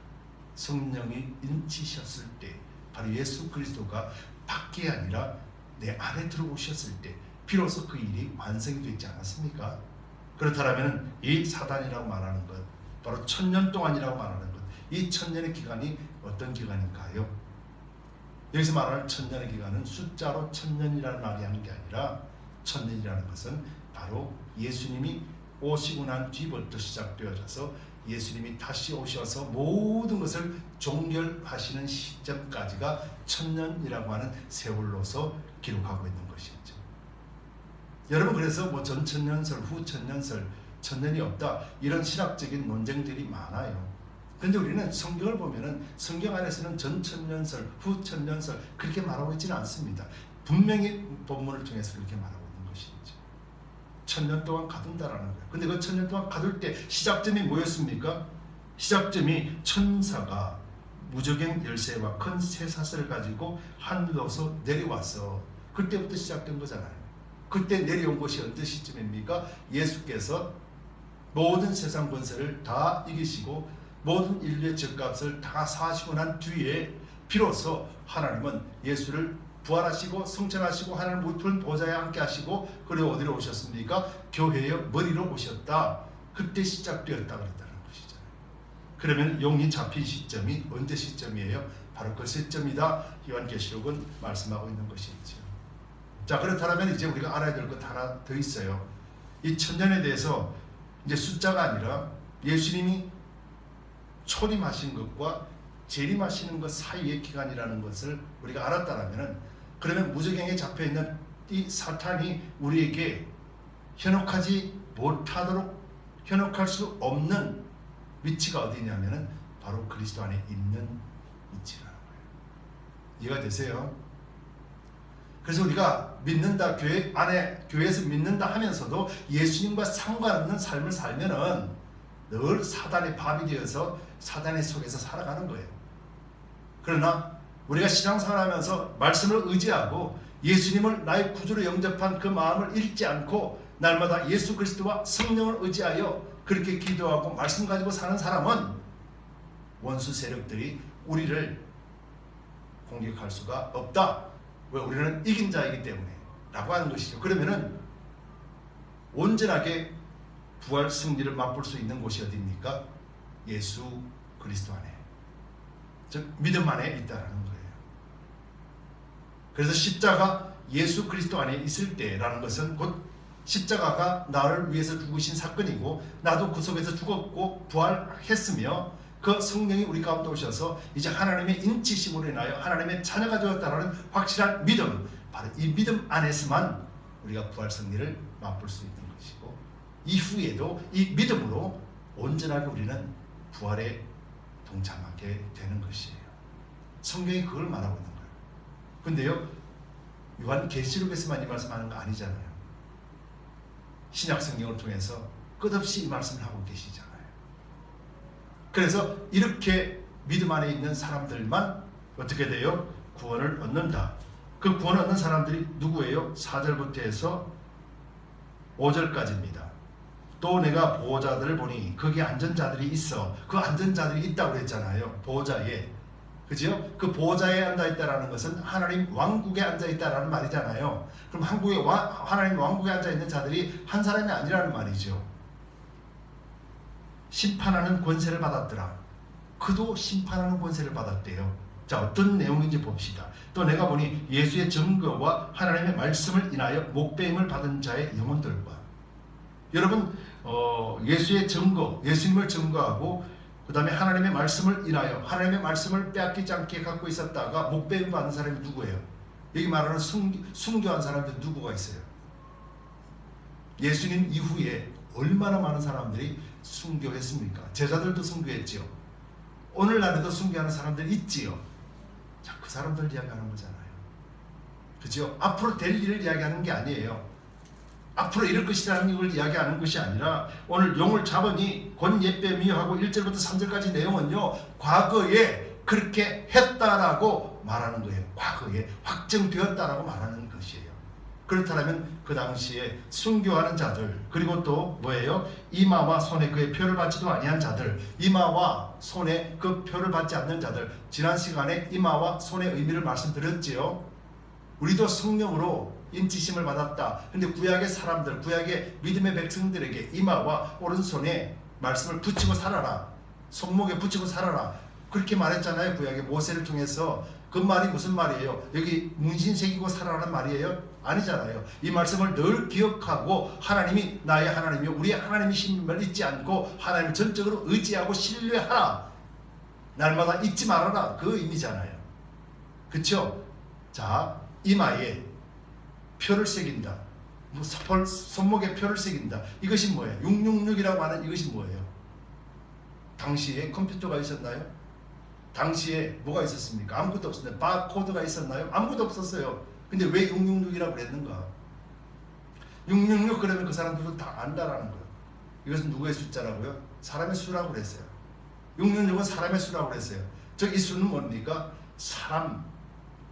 성령이 인치셨을 때 바로 예수 그리스도가 밖에 아니라 내 안에 들어오셨을 때 비로소 그 일이 완성이 되지 않았습니까? 그렇다면 이 사단이라고 말하는 것 바로 1000년 동안이라고 말하는 것, 이 1000년의 기간이 어떤 기간인가요? 여기서 말하는 1000년의 기간은 숫자로 1000년이라는 말이 하는 게 아니라 1000년이라는 것은 바로 예수님이 오시고 난 뒤부터 시작되어져서 예수님이 다시 오셔서 모든 것을 종결하시는 시점까지가 1000년이라고 하는 세월로서 기록하고 있는 것이죠. 여러분, 그래서 뭐 전천년설, 후천년설, 천년이 없다 이런 신학적인 논쟁들이 많아요. 그런데 우리는 성경을 보면은 성경 안에서는 전천년설, 후천년설 그렇게 말하고 있지는 않습니다. 분명히 본문을 통해서 그렇게 말하고 있는 것이죠. 1000년 동안 가둔다라는 거예요. 근데 그 1000년 동안 가둘 때 시작점이 뭐였습니까? 시작점이 천사가 무저갱 열쇠와 큰 쇠사슬을 가지고 하늘로서 내려와서 그때부터 시작된 거잖아요. 그때 내려온 것이 언제 시점입니까? 예수께서 모든 세상 권세를 다 이기시고 모든 인류의 죗값을 다 사시고 난 뒤에 비로소 하나님은 예수를 부활하시고 승천하시고 하나님 우편 보좌에 앉게 하시고 그리고 어디로 오셨습니까? 교회의 머리로 오셨다. 그때 시작되었다 그랬다는 것이잖아요. 그러면 용이 잡힌 시점이 언제 시점이에요? 바로 그 시점이다. 요한계시록은 말씀하고 있는 것이죠. 자, 그렇다면 이제 우리가 알아야 될 것 하나 더 있어요. 이 1000년에 대해서 이제 숫자가 아니라 예수님이 초림하신 것과 재림하시는 것 사이의 기간이라는 것을 우리가 알았다면 그러면 무저갱에 잡혀있는 이 사탄이 우리에게 현혹하지 못하도록 현혹할 수 없는 위치가 어디냐면 바로 그리스도 안에 있는 위치라는 거예요. 이해가 되세요? 그래서 우리가 믿는다, 교회 안에 교회에서 믿는다 하면서도 예수님과 상관없는 삶을 살면은 늘 사단의 밥이 되어서 사단의 속에서 살아가는 거예요. 그러나 우리가 신앙생활하면서 말씀을 의지하고 예수님을 나의 구주로 영접한 그 마음을 잃지 않고 날마다 예수 그리스도와 성령을 의지하여 그렇게 기도하고 말씀 가지고 사는 사람은 원수 세력들이 우리를 공격할 수가 없다. 왜? 우리는 이긴 자이기 때문에 라고 하는 것이죠. 그러면은 온전하게 부활 승리를 맛볼 수 있는 곳이 어디입니까? 예수 그리스도 안에, 즉 믿음 안에 있다라는 거예요. 그래서 십자가 예수 그리스도 안에 있을 때라는 것은 곧 십자가가 나를 위해서 죽으신 사건이고 나도 그 속에서 죽었고 부활했으며 그 성령이 우리 가운데 오셔서 이제 하나님의 인치심으로 인하여 하나님의 자녀가 되었다는 확실한 믿음, 바로 이 믿음 안에서만 우리가 부활 승리를 맛볼 수 있는 것이고 이후에도 이 믿음으로 온전하게 우리는 부활에 동참하게 되는 것이에요. 성경이 그걸 말하고 있는 거예요. 근데요, 요한계시록에서만 이 말씀하는 거 아니잖아요. 신약 성경을 통해서 끝없이 이 말씀을 하고 계시잖아요. 그래서 이렇게 믿음 안에 있는 사람들만 어떻게 돼요? 구원을 얻는다. 그 구원을 얻는 사람들이 누구예요? 4절부터 해서 5절까지입니다. 또 내가 보호자들을 보니 거기에 앉은 자들이 있어. 그 앉은 자들이 있다고 그랬잖아요. 보호자에. 그죠? 그 보호자에 앉아있다라는 것은 하나님 왕국에 앉아있다라는 말이잖아요. 그럼 하나님 왕국에 앉아있는 자들이 한 사람이 아니라는 말이죠. 심판하는 권세를 받았더라. 그도 심판하는 권세를 받았대요. 자, 어떤 내용인지 봅시다. 또 내가 보니 예수의 증거와 하나님의 말씀을 인하여 목배임을 받은 자의 영혼들과, 여러분 예수의 증거, 예수님을 증거하고 그 다음에 하나님의 말씀을 인하여 하나님의 말씀을 빼앗기지 않게 갖고 있었다가 목배임 받은 사람이 누구예요? 여기 말하는 순교한 사람들 누구가 있어요? 예수님 이후에 얼마나 많은 사람들이 순교했습니까? 제자들도 순교했지요. 오늘날에도 순교하는 사람들 있지요. 자, 그 사람들 이야기하는 거잖아요. 그죠? 앞으로 될 일을 이야기하는 게 아니에요. 앞으로 이럴 것이라는 걸 이야기하는 것이 아니라 오늘 용을 잡으니 곧 옛뱀이요 하고 1절부터 3절까지 내용은요, 과거에 그렇게 했다라고 말하는 거예요. 과거에 확정되었다라고 말하는 것이에요. 그렇다면 그 당시에 순교하는 자들, 그리고 또 뭐예요? 이마와 손에 그의 표를 받지도 아니한 자들, 이마와 손에 그 표를 받지 않는 자들. 지난 시간에 이마와 손의 의미를 말씀드렸지요. 우리도 성령으로 인치심을 받았다. 근데 구약의 사람들, 구약의 믿음의 백성들에게 이마와 오른손에 말씀을 붙이고 살아라, 손목에 붙이고 살아라, 그렇게 말했잖아요. 구약의 모세를 통해서. 그 말이 무슨 말이에요? 여기 문신 새기고 살아라는 말이에요? 아니잖아요. 이 말씀을 늘 기억하고 하나님이 나의 하나님이요 우리의 하나님이심을 잊지 않고 하나님을 전적으로 의지하고 신뢰하라, 날마다 잊지 말아라, 그 의미잖아요. 그쵸? 자, 이마에 표를 새긴다, 손목에 표를 새긴다. 이것이 뭐예요? 666이라고 하는 이것이 뭐예요? 당시에 컴퓨터가 있었나요? 당시에 뭐가 있었습니까? 아무것도 없었나요? 바코드가 있었나요? 아무것도 없었어요. 근데 왜 666이라고 그랬는가? 666 그러면 그 사람들도 다 안다라는 거예요. 이것은 누구의 숫자라고요? 사람의 수라고 그랬어요. 666은 사람의 수라고 그랬어요. 즉 이 수는 뭡니까? 사람,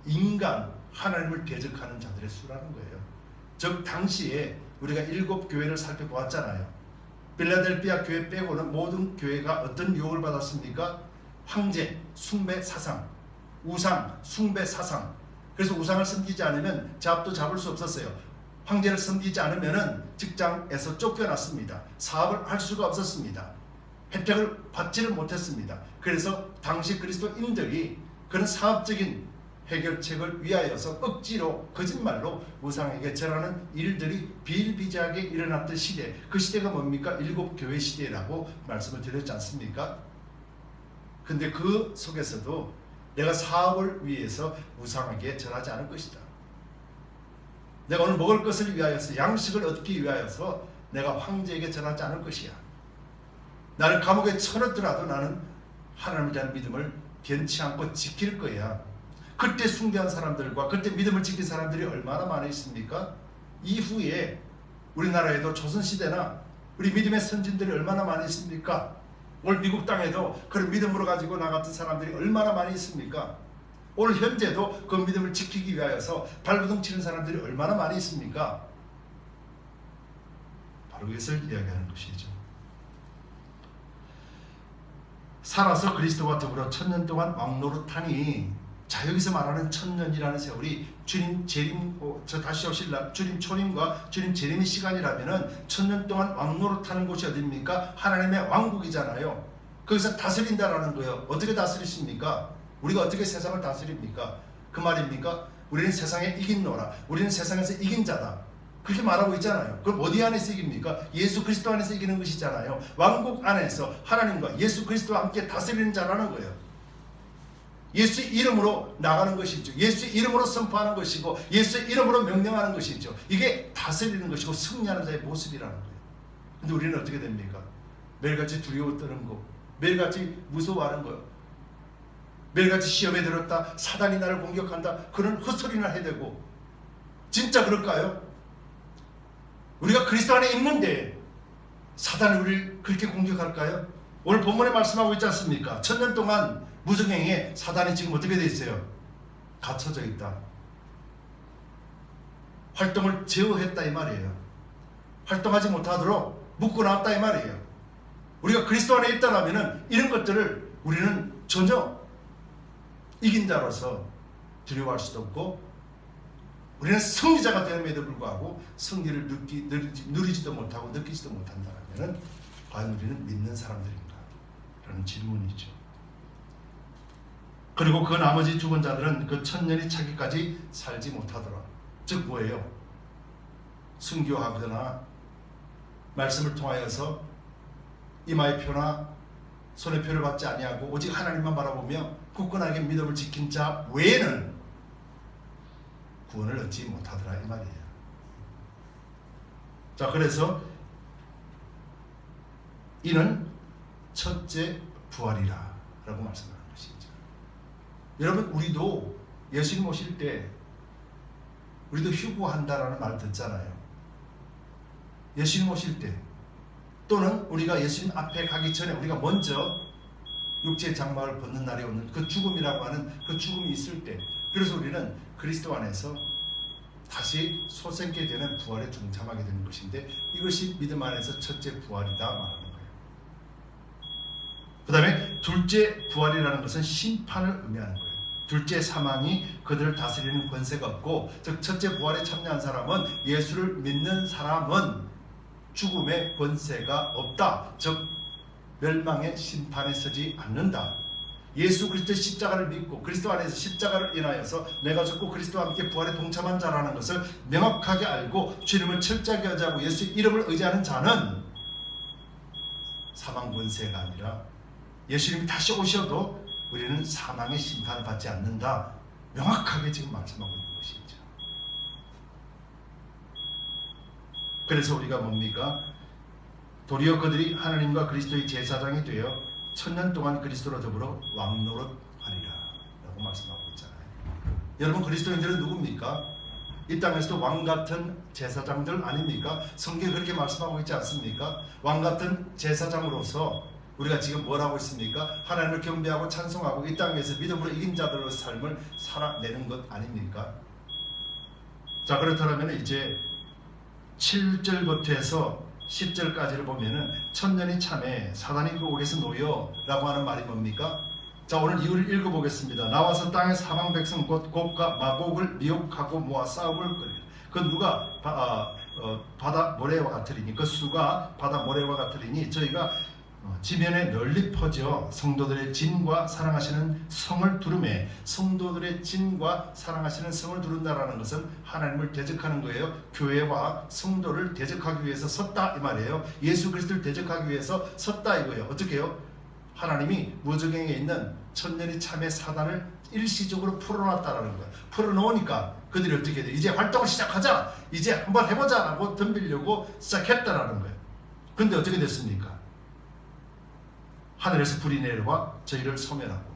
인간, 하나님을 대적하는 자들의 수라는 거예요. 즉 당시에 우리가 7교회를 살펴보았잖아요. 필라델피아 교회 빼고는 모든 교회가 어떤 유혹을 받았습니까? 황제, 숭배 사상, 우상, 숭배 사상. 그래서 우상을 섬기지 않으면 잡도 잡을 수 없었어요. 황제를 섬기지 않으면 직장에서 쫓겨났습니다. 사업을 할 수가 없었습니다. 혜택을 받지를 못했습니다. 그래서 당시 그리스도인들이 그런 사업적인 해결책을 위하여서 억지로 거짓말로 우상에게 절하는 일들이 비일비재하게 일어났던 시대, 그 시대가 뭡니까? 7교회 시대라고 말씀을 드렸지 않습니까? 근데 그 속에서도 내가 사업을 위해서 우상에게 절하지 않을 것이다. 내가 오늘 먹을 것을 위하여서, 양식을 얻기 위하여서 내가 황제에게 절하지 않을 것이야. 나를 감옥에 쳐넣더라도 나는 하나님에 대한 믿음을 변치 않고 지킬 거야. 그때 숭배한 사람들과 그때 믿음을 지킨 사람들이 얼마나 많이 있습니까? 이후에 우리나라에도 조선시대나 우리 믿음의 선진들이 얼마나 많이 있습니까? 오늘 미국 땅에도 그런 믿음으로 가지고 나갔던 사람들이 얼마나 많이 있습니까? 오늘 현재도 그 믿음을 지키기 위하여서 발버둥 치는 사람들이 얼마나 많이 있습니까? 바로 이것을 이야기하는 것이죠. 살아서 그리스도와 더불어 1000년 동안 왕노릇하니, 자 여기서 말하는 1000년이라는 세월이 주님 재림, 다시 오실 날 주님 초림과 주님 재림의 시간이라면은 1000년 동안 왕노릇하는 곳이 어디입니까? 하나님의 왕국이잖아요. 거기서 다스린다라는 거예요. 어떻게 다스리십니까? 우리가 어떻게 세상을 다스립니까? 그 말입니까? 우리는 세상에 이긴노라. 우리는 세상에서 이긴 자다. 그렇게 말하고 있잖아요. 그럼 어디 안에서 이깁니까? 예수 그리스도 안에서 이기는 것이잖아요. 왕국 안에서 하나님과 예수 그리스도와 함께 다스리는 자라는 거예요. 예수 이름으로 나가는 것이죠. 예수 이름으로 선포하는 것이고 예수 이름으로 명령하는 것이죠. 이게 다스리는 것이고 승리하는 자의 모습이라는 거예요. 근데 우리는 어떻게 됩니까? 매일같이 두려워 떠는 거, 매일같이 무서워하는 거예요. 매일같이 시험에 들었다, 사단이 나를 공격한다, 그런 헛소리나 해대고. 진짜 그럴까요? 우리가 그리스도 안에 있는데 사단이 우리를 그렇게 공격할까요? 오늘 본문에 말씀하고 있지 않습니까? 1000년 동안 무정행에 사단이 지금 어떻게 되어 있어요? 갇혀져 있다. 활동을 제어했다 이 말이에요. 활동하지 못하도록 묶어놨다 이 말이에요. 우리가 그리스도 안에 있다라면 이런 것들을 우리는 전혀 이긴 자로서 두려워할 수도 없고, 우리는 승리자가 되음에도 불구하고 승리를 누리지도 못하고 느끼지도 못한다면 과연 우리는 믿는 사람들인가? 라는 질문이죠. 그리고 그 나머지 죽은 자들은 그 1000년이 차기까지 살지 못하더라. 즉 뭐예요? 순교하거나 말씀을 통하여서 이마의 표나 손의 표를 받지 아니하고 오직 하나님만 바라보며 굳건하게 믿음을 지킨 자 외에는 구원을 얻지 못하더라 이 말이에요. 자, 그래서 이는 첫째 부활이라 라고 말씀하는 것이죠. 여러분, 우리도 예수님 오실 때 우리도 휴고한다라는 말을 듣잖아요. 예수님 오실 때, 또는 우리가 예수님 앞에 가기 전에 우리가 먼저 육체의 장막을 벗는 날이 오는 그 죽음이라고 하는 그 죽음이 있을 때, 그래서 우리는 그리스도 안에서 다시 솟게 되는 부활에 동참하게 되는 것인데, 이것이 믿음 안에서 첫째 부활이다 말하는 거예요. 그 다음에 둘째 부활이라는 것은 심판을 의미하는 거예요. 둘째 사망이 그들을 다스리는 권세가 없고, 즉 첫째 부활에 참여한 사람은, 예수를 믿는 사람은 죽음의 권세가 없다. 즉 멸망의 심판에 서지 않는다. 예수 그리스도의 십자가를 믿고 그리스도 안에서 십자가를 인하여서 내가 죽고 그리스도와 함께 부활에 동참한 자라는 것을 명확하게 알고 주님을 철저하게 의지하고 예수 이름을 의지하는 자는 사망 권세가 아니라 예수님이 다시 오셔도 우리는 사망의 심판을 받지 않는다. 명확하게 지금 말씀하고 있는 것이죠. 그래서 우리가 뭡니까? 도리어 그들이 하나님과 그리스도의 제사장이 되어 1000년 동안 그리스도로 더불어 왕노릇하리라 라고 말씀하고 있잖아요. 여러분, 그리스도인들은 누굽니까? 이 땅에서도 왕같은 제사장들 아닙니까? 성경이 그렇게 말씀하고 있지 않습니까? 왕같은 제사장으로서 우리가 지금 뭘 하고 있습니까? 하나님을 경배하고 찬송하고 이 땅에서 믿음으로 이긴 자들의 삶을 살아내는 것 아닙니까? 자, 그렇다면 이제 7절부터 해서 10절까지를 보면은 천년이 참에 사단이 그 옥에서 놓여 라고 하는 말이 뭡니까? 자, 오늘 이유를 읽어보겠습니다. 나와서 땅의 사방 백성 곧 곡과 마곡을 미혹하고 모아 싸움을 끌리라. 그 누가 바다 모래와 같으리니 그 수가 바다 모래와 같으리니 저희가 지면에 널리 퍼져 성도들의 진과 사랑하시는 성을 두르매, 성도들의 진과 사랑하시는 성을 두른다라는 것은 하나님을 대적하는 거예요. 교회와 성도를 대적하기 위해서 섰다 이 말이에요. 예수 그리스도를 대적하기 위해서 섰다 이거예요. 어떻게 해요? 하나님이 무저갱에 있는 천년이 참의 사단을 일시적으로 풀어놨다라는 거예요. 풀어놓으니까 그들이 어떻게 돼요? 이제 활동을 시작하자, 이제 한번 해보자 라고 덤비려고 시작했다라는 거예요. 근데 어떻게 됐습니까? 하늘에서 불이 내려와 저희를 소멸하고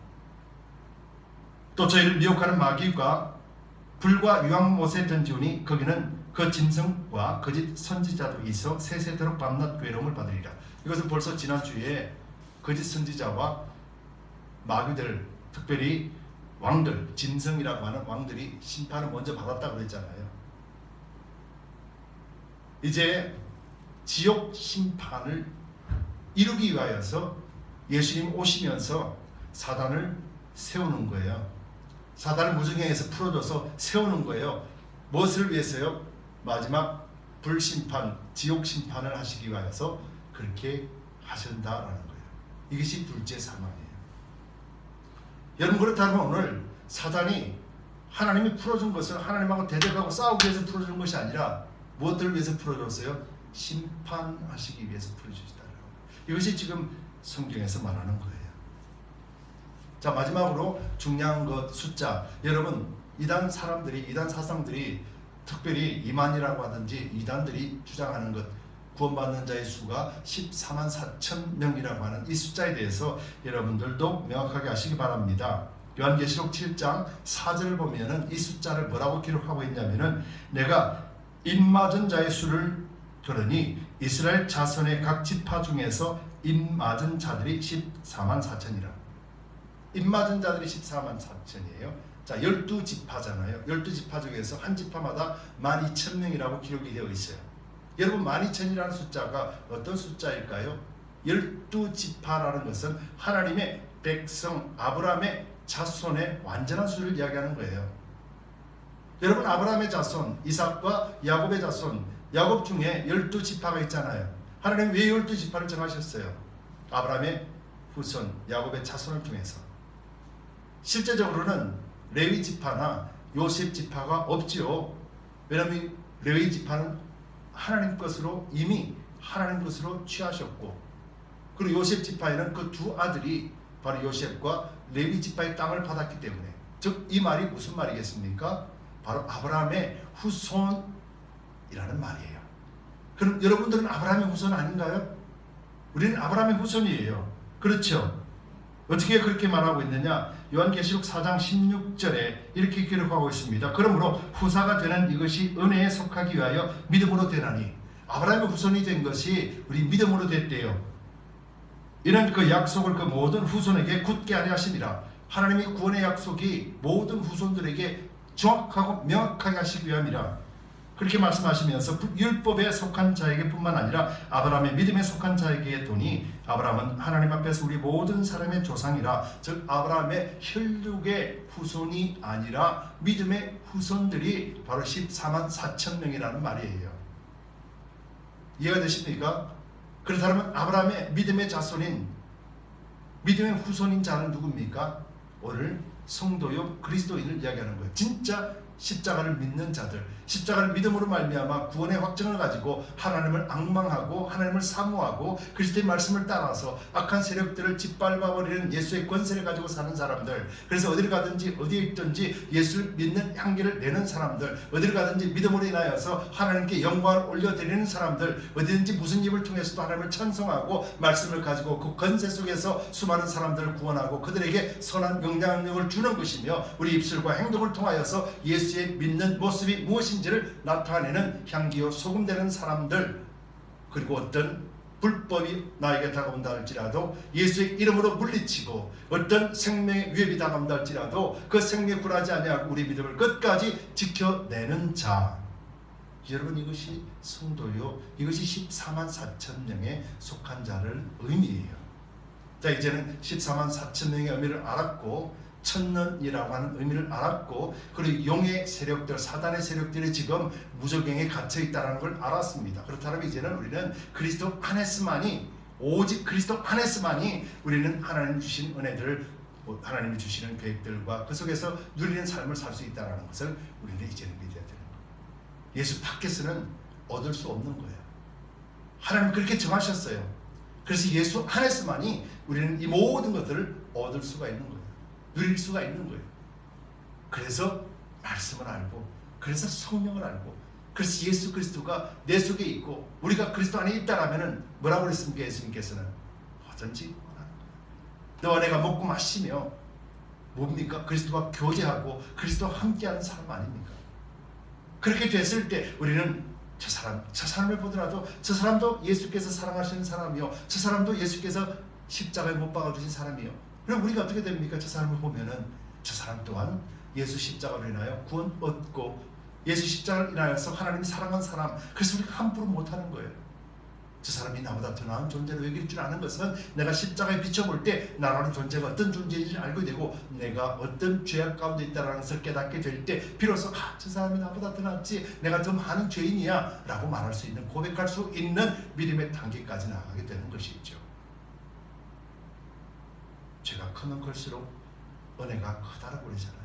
또 저희를 미혹하는 마귀가 불과 유황못에 던지오니 거기는 그 짐승과 거짓 선지자도 있어 세세토록 밤낮 괴로움을 받으리라. 이것은 벌써 지난주에 거짓 선지자와 마귀들, 특별히 왕들, 짐승이라고 하는 왕들이 심판을 먼저 받았다고 그랬잖아요. 이제 지옥 심판을 이루기 위하여서 예수님 오시면서 사단을 세우는 거예요. 사단을 무저갱에서 풀어줘서 세우는 거예요. 무엇을 위해서요? 마지막 불심판, 지옥 심판을 하시기 위하여서 그렇게 하신다라는 거예요. 이것이 둘째 사망이에요. 여러분, 그렇다면 오늘 사단이 하나님이 풀어준 것을 하나님하고 대적하고 싸우기 위해서 풀어준 것이 아니라 무엇들을 위해서 풀어줬어요? 심판하시기 위해서 풀어주시다라고. 이것이 지금 성경에서 말하는 거예요. 자, 마지막으로 중요한 것 숫자. 여러분, 이단 사람들이, 이단 사상들이 특별히 이만이라고 하든지 이단들이 주장하는 것, 구원받는 자의 수가 14만 4천 명이라고 하는 이 숫자에 대해서 여러분들도 명확하게 아시기 바랍니다. 요한계시록 7장 4절을 보면은 이 숫자를 뭐라고 기록하고 있냐면은 내가 입맞은 자의 수를 들으니 이스라엘 자손의 각 지파 중에서 입맞은 자들이 14만 4천이라. 입맞은 자들이 14만 4천이에요. 자, 12지파잖아요. 12지파 중에서 한 지파마다 12,000명이라고 기록이 되어 있어요. 여러분, 12,000이라는 숫자가 어떤 숫자일까요? 12지파라는 것은 하나님의 백성 아브라함의 자손의 완전한 수를 이야기하는 거예요. 여러분, 아브라함의 자손 이삭과 야곱의 자손, 야곱 중에 12지파가 있잖아요. 하나님 왜 12지파를 정하셨어요? 아브라함의 후손 야곱의 자손을 통해서. 실제적으로는 레위 지파나 요셉 지파가 없지요. 왜냐하면 레위 지파는 하나님 것으로 이미 하나님 것으로 취하셨고, 그리고 요셉 지파에는 그 두 아들이 바로 요셉과 레위 지파의 땅을 받았기 때문에, 즉 이 말이 무슨 말이겠습니까? 바로 아브라함의 후손이라는 말이에요. 그럼 여러분들은 아브라함의 후손 아닌가요? 우리는 아브라함의 후손이에요. 그렇죠? 어떻게 그렇게 말하고 있느냐? 요한계시록 4장 16절에 이렇게 기록하고 있습니다. 그러므로 후사가 되는 이것이 은혜에 속하기 위하여 믿음으로 되나니. 아브라함의 후손이 된 것이 우리 믿음으로 됐대요. 이는 그 약속을 그 모든 후손에게 굳게 하려 하심이라. 하나님이 구원의 약속이 모든 후손들에게 정확하고 명확하게 하시기 위함이라. 그렇게 말씀하시면서 율법에 속한 자에게 뿐만 아니라 아브라함의 믿음에 속한 자에게 도니 아브라함은 하나님 앞에서 우리 모든 사람의 조상이라. 즉 아브라함의 혈육의 후손이 아니라 믿음의 후손들이 바로 14만 4천 명이라는 말이에요. 이해가 되십니까? 그렇다면 아브라함의 믿음의 자손인, 믿음의 후손인 자는 누굽니까? 오늘 성도요 그리스도인을 이야기하는 거예요. 진짜 십자가를 믿는 자들, 십자가를 믿음으로 말미암아 구원의 확증을 가지고 하나님을 앙망하고 하나님을 사모하고 그리스도의 말씀을 따라서 악한 세력들을 짓밟아버리는 예수의 권세를 가지고 사는 사람들, 그래서 어디를 가든지 어디에 있든지 예수를 믿는 향기를 내는 사람들, 어디를 가든지 믿음으로 인하여서 하나님께 영광을 올려드리는 사람들, 어디든지 무슨 입을 통해서도 하나님을 찬송하고 말씀을 가지고 그 권세 속에서 수많은 사람들을 구원하고 그들에게 선한 영향력을 주는 것이며 우리 입술과 행동을 통하여서 예수의 믿는 모습이 무엇인지를 나타내는 향기요 소금 되는 사람들, 그리고 어떤 불법이 나에게 다가온다 할지라도 예수의 이름으로 물리치고 어떤 생명의 위협이 다가온다 할지라도 그 생명에 굴하지 아니하고 우리 믿음을 끝까지 지켜내는 자. 여러분, 이것이 성도요, 이것이 14만 4천 명에 속한 자를 의미해요. 자, 이제는 14만 4천 명의 의미를 알았고 천년이라고 하는 의미를 알았고, 그리고 용의 세력들, 사단의 세력들이 지금 무저갱에 갇혀 있다는 걸 알았습니다. 그렇다면 이제는 우리는 그리스도 안에서만이, 오직 그리스도 안에서만이 우리는 하나님 주신 은혜들을, 하나님이 주시는 계획들과 그 속에서 누리는 삶을 살 수 있다는 것을 우리는 이제는 믿어야 되는 거예요. 예수 밖에서는 얻을 수 없는 거예요. 하나님 그렇게 정하셨어요. 그래서 예수 안에서만이 우리는 이 모든 것들을 얻을 수가 있는 거예요. 누릴 수가 있는 거예요. 그래서 말씀을 알고, 그래서 성령을 알고, 그래서 예수 그리스도가 내 속에 있고 우리가 그리스도 안에 있다라면은 뭐라고 그랬습니까? 예수님께서는 뭐든지 원하는 거예요. 너와 내가 먹고 마시며 뭡니까? 그리스도와 교제하고 그리스도와 함께하는 사람 아닙니까? 그렇게 됐을 때 우리는 저 사람을 보더라도 저 사람도 예수께서 사랑하시는 사람이요, 저 사람도 예수께서 십자가에 못 박아주신 사람이요. 그럼 우리가 어떻게 됩니까? 저 사람을 보면은 저 사람 또한 예수 십자가로 인하여 구원 얻고 예수 십자가로 인하여서 하나님이 사랑한 사람, 그래서 우리가 함부로 못하는 거예요. 저 사람이 나보다 더 나은 존재로 여길 줄 아는 것은 내가 십자가에 비춰볼 때 나라는 존재가 어떤 존재인지 알게 되고 내가 어떤 죄악 가운데 있다는 것을 깨닫게 될 때 비로소 저 사람이 나보다 더 낫지, 내가 더 많은 죄인이야 라고 말할 수 있는, 고백할 수 있는 믿음의 단계까지 나아가게 되는 것이죠. 죄가 크면 클수록 은혜가 크다라고 그러잖아요.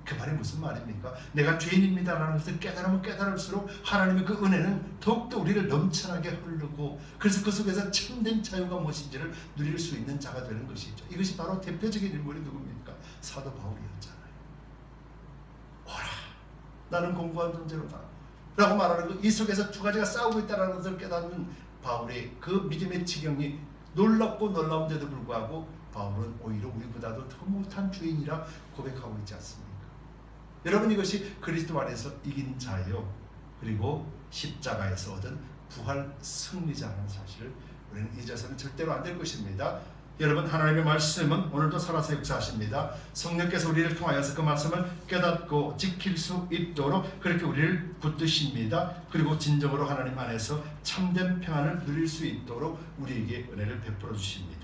그 말이 무슨 말입니까? 내가 죄인입니다라는 것을 깨달으면 깨달을수록 하나님의 그 은혜는 더욱더 우리를 넘쳐나게 흐르고, 그래서 그 속에서 참된 자유가 무엇인지를 누릴 수 있는 자가 되는 것이죠. 이것이 바로 대표적인 인물이 누굽니까? 사도 바울이었잖아요. 오라, 나는 공고한 존재로다 라고 말하는 이 속에서 두 가지가 싸우고 있다는 것을 깨닫는 바울의 그 믿음의 지경이 놀랍고 놀라운데도 불구하고 바울은 오히려 우리보다도 더 못한 주인이라 고백하고 있지 않습니까? 여러분, 이것이 그리스도 안에서 이긴 자예요. 그리고 십자가에서 얻은 부활 승리자라는 사실을 우리는 잊어서는 절대로 안 될 것입니다. 여러분, 하나님의 말씀은 오늘도 살아서 역사하십니다. 성령께서 우리를 통하여서 그 말씀을 깨닫고 지킬 수 있도록 그렇게 우리를 붙드십니다. 그리고 진정으로 하나님 안에서 참된 평안을 누릴 수 있도록 우리에게 은혜를 베풀어 주십니다.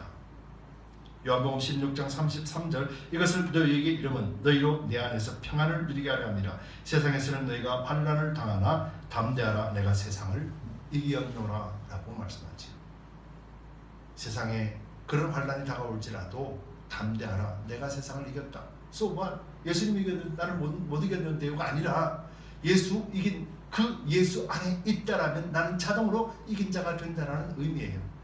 요한복음 16장 33절, 이것을 너희에게 이름은 너희로 내 안에서 평안을 누리게 하려 함이라. 세상에서는 너희가 환난을 당하나 담대하라, 내가 세상을 이기었노라 라고 말씀하지. 세상에 그런 환난이 다가올지라도 담대하라, 내가 세상을 이겼다. So what? 예수님이 이겼는데 나는 못 이겼는데요가 아니라 예수 이긴 그 예수 안에 있다라면 나는 자동으로 이긴 자가 된다는 의미예요.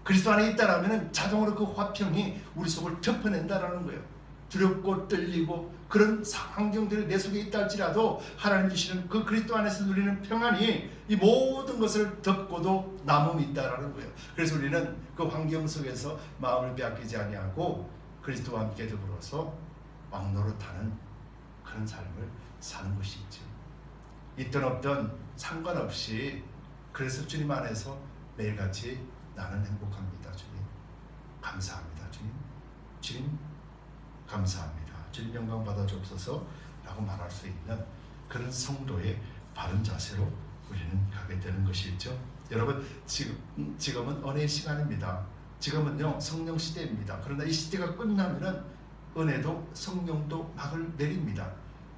그리스도 안에 있다라면 자동으로 그 화평이 우리 속을 덮어낸다라는 거예요. 두렵고 떨리고 그런 환경들이 내 속에 있다 할지라도 하나님 주시는 그 그리스도 안에서 누리는 평안이 이 모든 것을 덮고도 남음이 있다라는 거예요. 그래서 우리는 그 환경 속에서 마음을 빼앗기지 아니하고 그리스도와 함께 더불어서 왕노릇하는 그런 삶을 사는 것이 있죠. 있든 없든 상관없이 그래서 주님 안에서 매일같이 나는 행복합니다. 주님 감사합니다. 주님 감사합니다. 주님 영광 받아 주옵소서 라고 말할 수 있는 그런 성도의 바른 자세로 우리는 가게 되는 것이죠. 여러분, 지금은 은혜의 시간입니다. 지금은요 성령 시대입니다. 그러나 이 시대가 끝나면은 은혜도 성령도 막을 내립니다.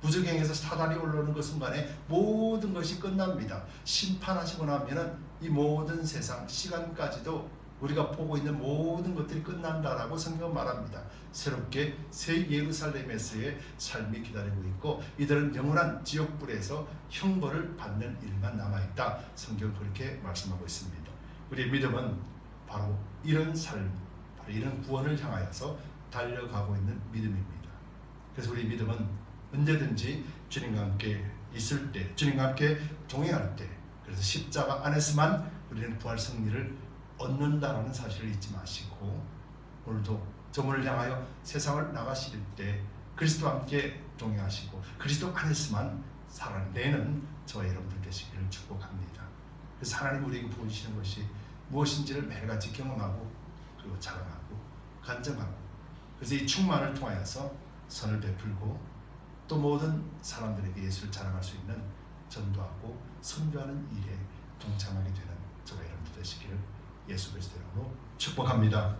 무저갱에서 사단이 올라오는 그 순간에 모든 것이 끝납니다. 심판하시고 나면은 이 모든 세상 시간까지도 우리가 보고 있는 모든 것들이 끝난다라고 성경은 말합니다. 새롭게 새 예루살렘에서의 삶이 기다리고 있고 이들은 영원한 지옥불에서 형벌을 받는 일만 남아있다. 성경은 그렇게 말씀하고 있습니다. 우리의 믿음은 바로 이런 삶, 바로 이런 구원을 향하여서 달려가고 있는 믿음입니다. 그래서 우리 믿음은 언제든지 주님과 함께 있을 때, 주님과 함께 동행할 때, 그래서 십자가 안에서만 우리는 부활 승리를 얻는다라는 사실을 잊지 마시고 오늘도 저문을 향하여 세상을 나가실 때 그리스도와 함께 동행하시고 그리스도 안에서만 살아내는 저와 여러분들 되시기를 축복합니다. 그래서 하나님 우리에게 보여주시는 것이 무엇인지를 매일같이 경험하고 그리고 자랑하고 간증하고 그래서 이 충만을 통하여서 선을 베풀고 또 모든 사람들에게 예수를 자랑할 수 있는 전도하고 선교하는 일에 동참하게 되는 저와 여러분들 되시기를 예수 그리스도의 이름으로 축복합니다.